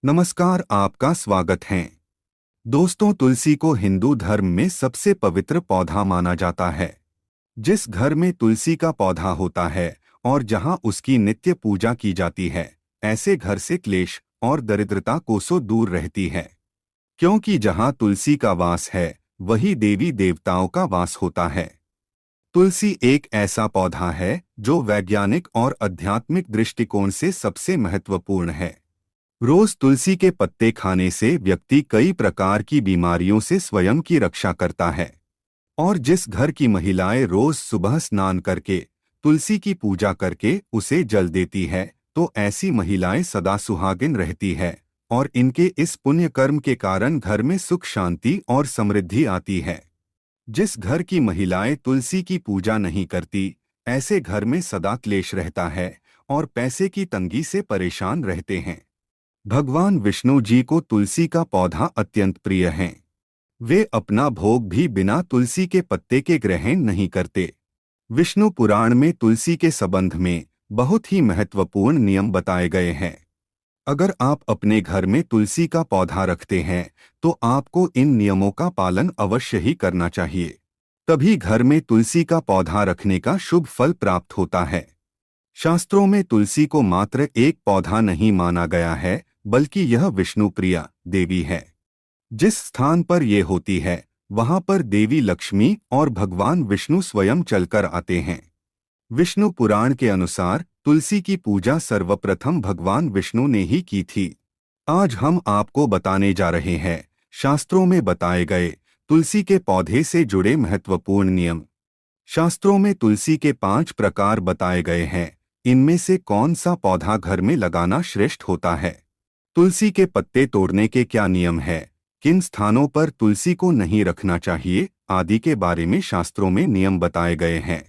नमस्कार, आपका स्वागत है। दोस्तों, तुलसी को हिंदू धर्म में सबसे पवित्र पौधा माना जाता है। जिस घर में तुलसी का पौधा होता है और जहां उसकी नित्य पूजा की जाती है, ऐसे घर से क्लेश और दरिद्रता कोसों दूर रहती है। क्योंकि जहां तुलसी का वास है, वही देवी देवताओं का वास होता है। तुलसी एक ऐसा पौधा है जो वैज्ञानिक और आध्यात्मिक दृष्टिकोण से सबसे महत्वपूर्ण है। रोज तुलसी के पत्ते खाने से व्यक्ति कई प्रकार की बीमारियों से स्वयं की रक्षा करता है। और जिस घर की महिलाएं रोज सुबह स्नान करके तुलसी की पूजा करके उसे जल देती है, तो ऐसी महिलाएं सदा सुहागिन रहती है और इनके इस पुण्य कर्म के कारण घर में सुख शांति और समृद्धि आती है। जिस घर की महिलाएं तुलसी की पूजा नहीं करती, ऐसे घर में सदा क्लेश रहता है और पैसे की तंगी से परेशान रहते हैं। भगवान विष्णु जी को तुलसी का पौधा अत्यंत प्रिय है। वे अपना भोग भी बिना तुलसी के पत्ते के ग्रहण नहीं करते। विष्णु पुराण में तुलसी के संबंध में बहुत ही महत्वपूर्ण नियम बताए गए हैं। अगर आप अपने घर में तुलसी का पौधा रखते हैं, तो आपको इन नियमों का पालन अवश्य ही करना चाहिए। तभी घर में तुलसी का पौधा रखने का शुभ फल प्राप्त होता है। शास्त्रों में तुलसी को मात्र एक पौधा नहीं माना गया है, बल्कि यह विष्णु प्रिया देवी है। जिस स्थान पर ये होती है, वहां पर देवी लक्ष्मी और भगवान विष्णु स्वयं चलकर आते हैं। विष्णु पुराण के अनुसार तुलसी की पूजा सर्वप्रथम भगवान विष्णु ने ही की थी। आज हम आपको बताने जा रहे हैं शास्त्रों में बताए गए तुलसी के पौधे से जुड़े महत्वपूर्ण नियम। शास्त्रों में तुलसी के 5 प्रकार बताए गए हैं। इनमें से कौन सा पौधा घर में लगाना श्रेष्ठ होता है, तुलसी के पत्ते तोड़ने के क्या नियम है, किन स्थानों पर तुलसी को नहीं रखना चाहिए आदि के बारे में शास्त्रों में नियम बताए गए हैं,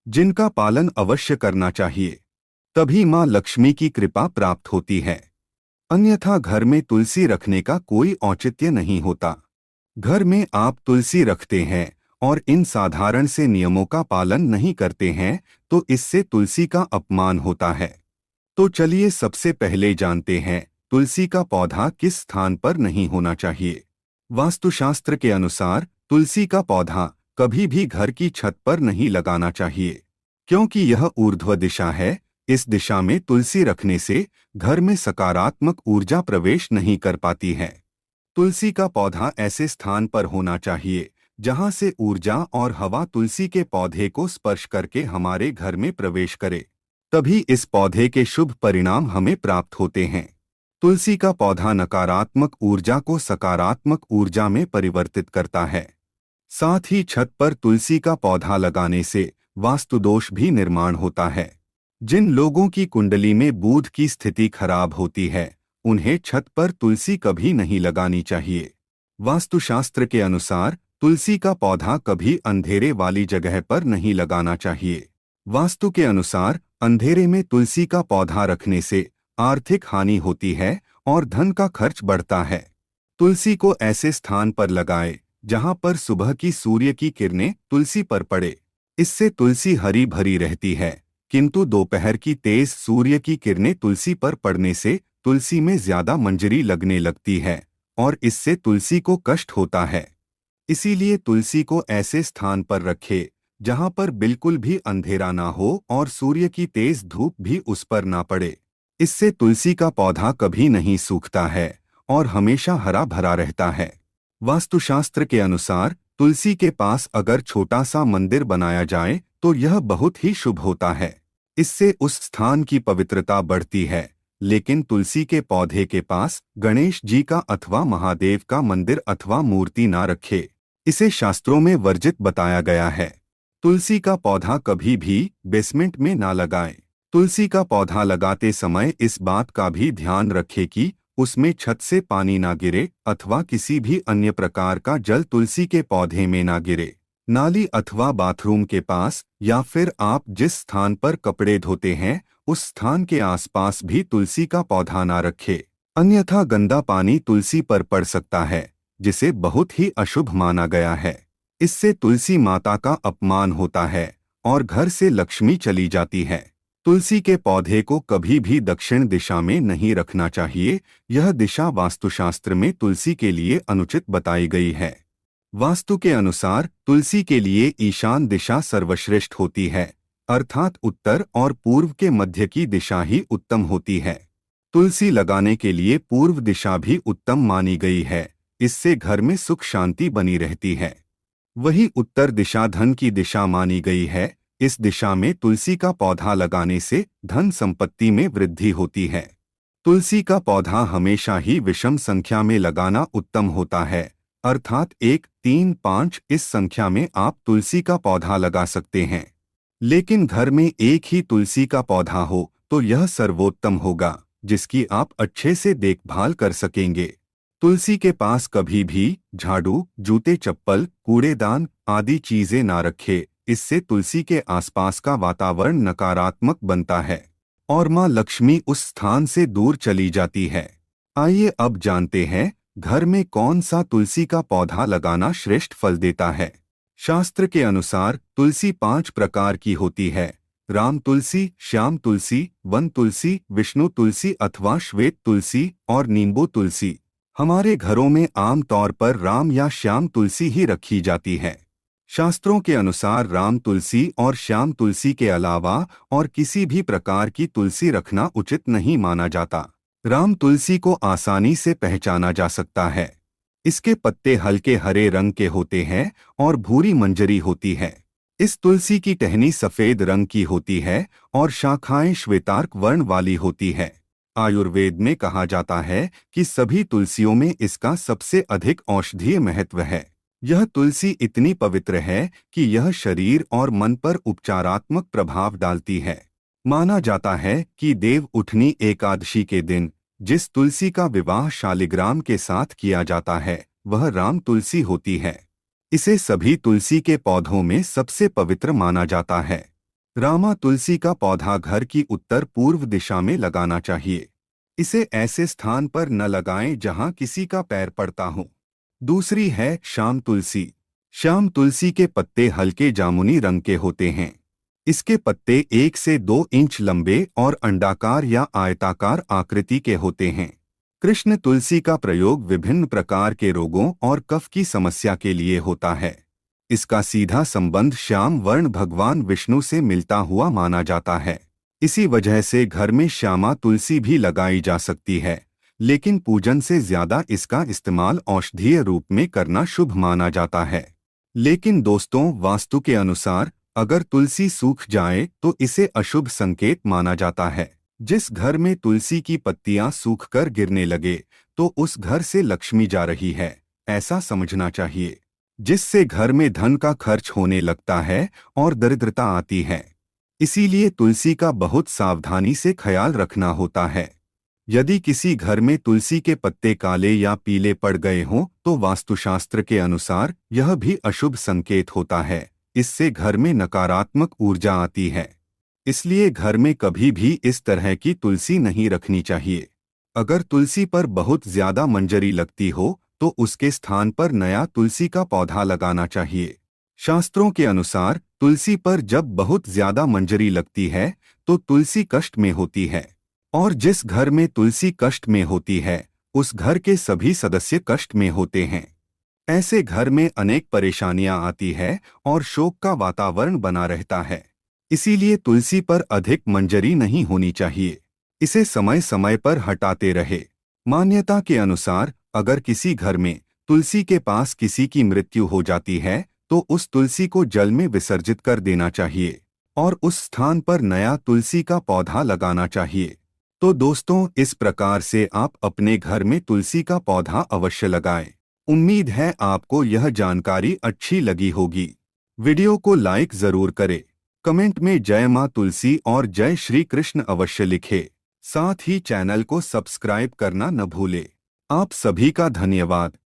जिनका पालन अवश्य करना चाहिए। तभी मां लक्ष्मी की कृपा प्राप्त होती है। अन्यथा घर में तुलसी रखने का कोई औचित्य नहीं होता। घर में आप तुलसी रखते हैं और इन साधारण से नियमों का पालन नहीं करते हैं, तो इससे तुलसी का अपमान होता है। तो चलिए सबसे पहले जानते हैं तुलसी का पौधा किस स्थान पर नहीं होना चाहिए। वास्तुशास्त्र के अनुसार तुलसी का पौधा कभी भी घर की छत पर नहीं लगाना चाहिए, क्योंकि यह ऊर्ध्व दिशा है। इस दिशा में तुलसी रखने से घर में सकारात्मक ऊर्जा प्रवेश नहीं कर पाती है। तुलसी का पौधा ऐसे स्थान पर होना चाहिए जहां से ऊर्जा और हवा तुलसी के पौधे को स्पर्श करके हमारे घर में प्रवेश करे। तभी इस पौधे के शुभ परिणाम हमें प्राप्त होते हैं। तुलसी का पौधा नकारात्मक ऊर्जा को सकारात्मक ऊर्जा में परिवर्तित करता है। साथ ही छत पर तुलसी का पौधा लगाने से वास्तु दोष भी निर्माण होता है। जिन लोगों की कुंडली में बुध की स्थिति खराब होती है, उन्हें छत पर तुलसी कभी नहीं लगानी चाहिए। वास्तुशास्त्र के अनुसार तुलसी का पौधा कभी अंधेरे वाली जगह पर नहीं लगाना चाहिए। वास्तु के अनुसार अंधेरे में तुलसी का पौधा रखने से आर्थिक हानि होती है और धन का खर्च बढ़ता है। तुलसी को ऐसे स्थान पर लगाएं जहां पर सुबह की सूर्य की किरणें तुलसी पर पड़े। इससे तुलसी हरी भरी रहती है, किंतु दोपहर की तेज सूर्य की किरणें तुलसी पर पड़ने से तुलसी में ज्यादा मंजरी लगने लगती है और इससे तुलसी को कष्ट होता है। इसीलिए तुलसी को ऐसे स्थान पर रखें जहां पर बिल्कुल भी अंधेरा ना हो और सूर्य की तेज धूप भी उस पर ना पड़े। इससे तुलसी का पौधा कभी नहीं सूखता है और हमेशा हरा भरा रहता है। वास्तुशास्त्र के अनुसार तुलसी के पास अगर छोटा सा मंदिर बनाया जाए तो यह बहुत ही शुभ होता है। इससे उस स्थान की पवित्रता बढ़ती है। लेकिन तुलसी के पौधे के पास गणेश जी का अथवा महादेव का मंदिर अथवा मूर्ति ना रखे। इसे शास्त्रों में वर्जित बताया गया है। तुलसी का पौधा कभी भी बेसमेंट में ना लगाएं। तुलसी का पौधा लगाते समय इस बात का भी ध्यान रखें कि उसमें छत से पानी ना गिरे अथवा किसी भी अन्य प्रकार का जल तुलसी के पौधे में ना गिरे। नाली अथवा बाथरूम के पास या फिर आप जिस स्थान पर कपड़े धोते हैं उस स्थान के आसपास भी तुलसी का पौधा ना रखें। अन्यथा गंदा पानी तुलसी पर पड़ सकता है, जिसे बहुत ही अशुभ माना गया है। इससे तुलसी माता का अपमान होता है और घर से लक्ष्मी चली जाती है। तुलसी के पौधे को कभी भी दक्षिण दिशा में नहीं रखना चाहिए। यह दिशा वास्तुशास्त्र में तुलसी के लिए अनुचित बताई गई है। वास्तु के अनुसार तुलसी के लिए ईशान दिशा सर्वश्रेष्ठ होती है, अर्थात उत्तर और पूर्व के मध्य की दिशा ही उत्तम होती है। तुलसी लगाने के लिए पूर्व दिशा भी उत्तम मानी गई है। इससे घर में सुख शांति बनी रहती है। वही उत्तर दिशा धन की दिशा मानी गई है। इस दिशा में तुलसी का पौधा लगाने से धन संपत्ति में वृद्धि होती है। तुलसी का पौधा हमेशा ही विषम संख्या में लगाना उत्तम होता है, अर्थात 1, 3, 5 इस संख्या में आप तुलसी का पौधा लगा सकते हैं। लेकिन घर में एक ही तुलसी का पौधा हो तो यह सर्वोत्तम होगा, जिसकी आप अच्छे से देखभाल कर सकेंगे। तुलसी के पास कभी भी झाड़ू, जूते, चप्पल, कूड़ेदान आदि चीजें ना रखें। इससे तुलसी के आसपास का वातावरण नकारात्मक बनता है और मां लक्ष्मी उस स्थान से दूर चली जाती है। आइए अब जानते हैं घर में कौन सा तुलसी का पौधा लगाना श्रेष्ठ फल देता है। शास्त्र के अनुसार तुलसी 5 प्रकार की होती है: राम तुलसी, श्याम तुलसी, वन तुलसी, विष्णु तुलसी अथवा श्वेत तुलसी और नींबू तुलसी। हमारे घरों में आम तौर पर राम या श्याम तुलसी ही रखी जाती है। शास्त्रों के अनुसार राम तुलसी और श्याम तुलसी के अलावा और किसी भी प्रकार की तुलसी रखना उचित नहीं माना जाता। राम तुलसी को आसानी से पहचाना जा सकता है। इसके पत्ते हल्के हरे रंग के होते हैं और भूरी मंजरी होती है। इस तुलसी की टहनी सफेद रंग की होती है और शाखाएं श्वेतार्क वर्ण वाली होती है। आयुर्वेद में कहा जाता है कि सभी तुलसियों में इसका सबसे अधिक औषधीय महत्व है। यह तुलसी इतनी पवित्र है कि यह शरीर और मन पर उपचारात्मक प्रभाव डालती है। माना जाता है कि देव उठनी एकादशी के दिन जिस तुलसी का विवाह शालिग्राम के साथ किया जाता है वह राम तुलसी होती है। इसे सभी तुलसी के पौधों में सबसे पवित्र माना जाता है। रामा तुलसी का पौधा घर की उत्तर पूर्व दिशा में लगाना चाहिए। इसे ऐसे स्थान पर न लगाएं जहां किसी का पैर पड़ता हो। दूसरी है श्याम तुलसी। श्याम तुलसी के पत्ते हल्के जामुनी रंग के होते हैं। इसके पत्ते 1 से 2 इंच लंबे और अंडाकार या आयताकार आकृति के होते हैं। कृष्ण तुलसी का प्रयोग विभिन्न प्रकार के रोगों और कफ की समस्या के लिए होता है। इसका सीधा संबंध श्याम वर्ण भगवान विष्णु से मिलता हुआ माना जाता है। इसी वजह से घर में श्यामा तुलसी भी लगाई जा सकती है, लेकिन पूजन से ज्यादा इसका इस्तेमाल औषधीय रूप में करना शुभ माना जाता है। लेकिन दोस्तों, वास्तु के अनुसार अगर तुलसी सूख जाए तो इसे अशुभ संकेत माना जाता है। जिस घर में तुलसी की पत्तियां सूखकर गिरने लगे तो उस घर से लक्ष्मी जा रही है, ऐसा समझना चाहिए, जिससे घर में धन का खर्च होने लगता है और दरिद्रता आती है। इसीलिए तुलसी का बहुत सावधानी से ख्याल रखना होता है। यदि किसी घर में तुलसी के पत्ते काले या पीले पड़ गए हों तो वास्तुशास्त्र के अनुसार यह भी अशुभ संकेत होता है। इससे घर में नकारात्मक ऊर्जा आती है। इसलिए घर में कभी भी इस तरह की तुलसी नहीं रखनी चाहिए। अगर तुलसी पर बहुत ज्यादा मंजरी लगती हो तो उसके स्थान पर नया तुलसी का पौधा लगाना चाहिए। शास्त्रों के अनुसार तुलसी पर जब बहुत ज्यादा मंजरी लगती है तो तुलसी कष्ट में होती है, और जिस घर में तुलसी कष्ट में होती है उस घर के सभी सदस्य कष्ट में होते हैं। ऐसे घर में अनेक परेशानियां आती है और शोक का वातावरण बना रहता है। इसीलिए तुलसी पर अधिक मंजरी नहीं होनी चाहिए। इसे समय समय पर हटाते रहे। मान्यता के अनुसार अगर किसी घर में तुलसी के पास किसी की मृत्यु हो जाती है तो उस तुलसी को जल में विसर्जित कर देना चाहिए और उस स्थान पर नया तुलसी का पौधा लगाना चाहिए। तो दोस्तों, इस प्रकार से आप अपने घर में तुलसी का पौधा अवश्य लगाएं। उम्मीद है आपको यह जानकारी अच्छी लगी होगी। वीडियो को लाइक जरूर करें। कमेंट में जय मां तुलसी और जय श्री कृष्ण अवश्य लिखें। साथ ही चैनल को सब्सक्राइब करना न भूलें। आप सभी का धन्यवाद।